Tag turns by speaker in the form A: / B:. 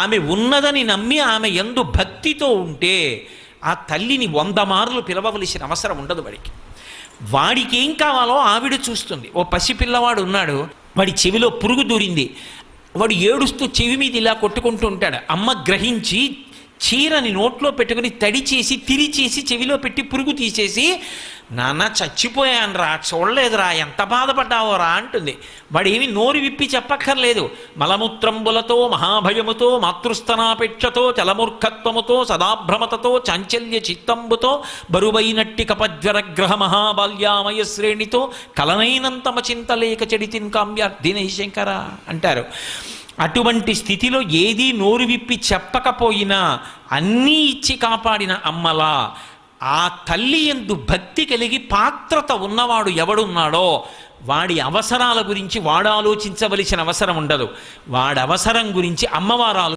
A: ఆమె ఉన్నదని నమ్మి ఆమె యందు భక్తితో ఉంటే ఆ తల్లిని 100 మార్లు పిలవవలసిన అవసరం ఉండదు వాడికి ఏం కావాలో ఆవిడ చూస్తుంది. ఓ పసిపిల్లవాడు ఉన్నాడు, వాడి చెవిలో పురుగు దూరింది, వాడు ఏడుస్తూ చెవి మీద ఇలా కొట్టుకుంటూ ఉంటాడు. అమ్మ గ్రహించి చీరని నోట్లో పెట్టుకుని తడి చేసి తిరిచేసి చెవిలో పెట్టి పురుగు తీసేసి, నాన్న చచ్చిపోయాను రా, చూడలేదురా, ఎంత బాధపడ్డావో రా అంటుంది. వాడేమి నోరు విప్పి చెప్పక్కర్లేదు. మలమూత్రంబులతో మహాభయముతో మాతృస్తనాపేక్షతో చలమూర్ఖత్వముతో సదాభ్రమతతో చాంచల్య చిత్తంబుతో బరువైనట్టి కపజ్వరగ్రహ మహాబాల్యామయ శ్రేణితో కలనైనంతమ చింతలేక చెడితిన్ కామ్యార్థినై శంకర అంటారు. అటువంటి స్థితిలో ఏదీ నోరు విప్పి చెప్పకపోయినా అన్నీ ఇచ్చి కాపాడిన అమ్మలా ఆ తల్లి యందు భక్తి కలిగి పాత్రత ఉన్నవాడు ఎవడున్నాడో వాడి అవసరాల గురించి వాడు ఆలోచించవలసిన అవసరం ఉండదు. వాడి అవసరం గురించి అమ్మవారు